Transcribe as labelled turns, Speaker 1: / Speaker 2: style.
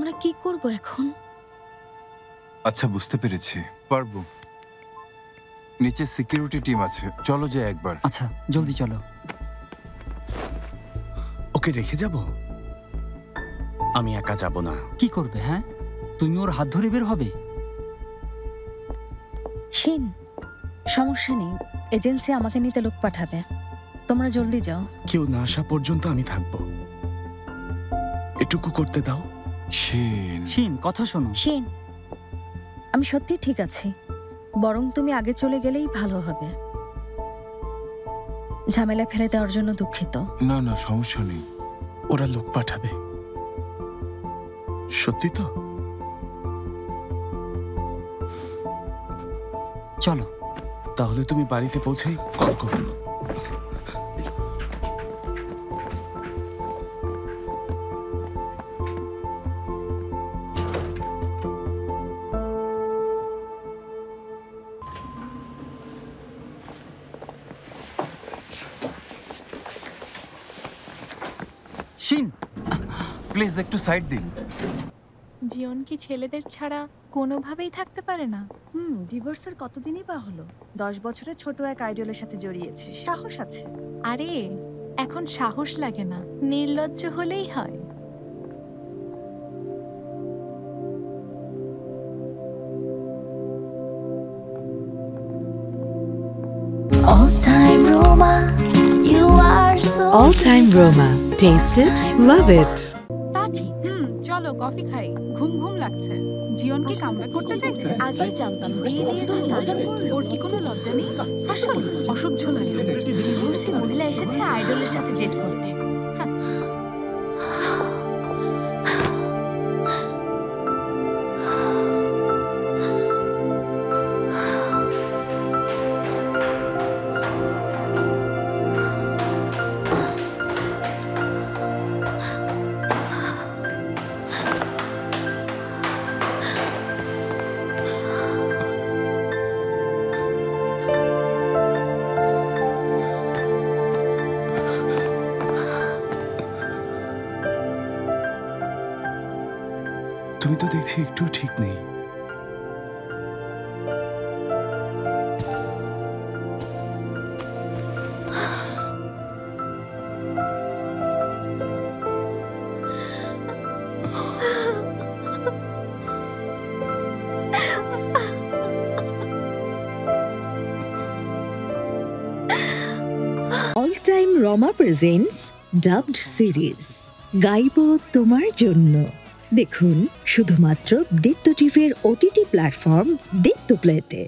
Speaker 1: আমরা কি করব এখন?
Speaker 2: আচ্ছা, বুঝতে পেরেছি, পারবো। নিচে সিকিউরিটি টিম আছে, চলো যাই একবার।
Speaker 3: আচ্ছা, জলদি চলো।
Speaker 4: ওকে রেখে যাব? আমি একা যাব না।
Speaker 3: কি করবে? হ্যাঁ, তুমি ওর হাত ধরে বের হবে?
Speaker 1: শিন, সমস্যা নেই, এজেন্সি আমাকে নিতে লোক পাঠাবে, তোমরা জলদি যাও।
Speaker 4: কেউ না আসা পর্যন্ত আমি থাকবো। এটুকু করতে দাও।
Speaker 3: শিন, কথা শোনো।
Speaker 1: শিন, আমি সত্যি ঠিক আছি, বরং তুমি আগে চলে গেলেই ভালো হবে। ঝামেলা ফেলে দেওয়ার জন্য দুঃখিত।
Speaker 2: না না, সমস্যা নেই।
Speaker 4: ওরা লোক পাঠাবে, সত্যি তো?
Speaker 3: চলো।
Speaker 4: তাহলে তুমি বাড়িতে পৌঁছেই কল করো।
Speaker 3: শিন,
Speaker 2: প্লিজ একটু সাইড দিন।
Speaker 5: জিওন কি ছেলেদের ছাড়া কোনোভাবেই থাকতে পারে না?
Speaker 6: ডিভোর্সের কতদিনই বা হলো? 10 বছরের ছোট এক আইডলের সাথে জড়িয়েছে, সাহস আছে।
Speaker 5: আরে এখন সাহস লাগে না, নির্লজ্জ হলেই হয়।
Speaker 7: All-time Roma, you are so
Speaker 8: All-time Roma. Taste it, love it.
Speaker 5: তা ঠিক।
Speaker 6: চলো কফি খাই, ঘুম ঘুম লাগছে। জিওন কি কামব্যাক করতে চাইছে?
Speaker 1: আগেই জানতাম, বিয়ে দিয়েছে কাজে করলো।
Speaker 6: ওর কি কোনো লজ্জা নেই?
Speaker 1: আসলে
Speaker 6: অসহ্য লাগে।
Speaker 1: ডিভোর্সি মহিলা এসেছে আইডলের সাথে ডেট করতে।
Speaker 4: তুমি তো দেখছি একটু ঠিক নেই।
Speaker 8: All-time Roma presents dubbed series গাইবো তোমার জন্য। দেখুন শুধুমাত্র দীপ্ত টিভির OTT প্ল্যাটফর্ম দীপ্ত প্লেতে।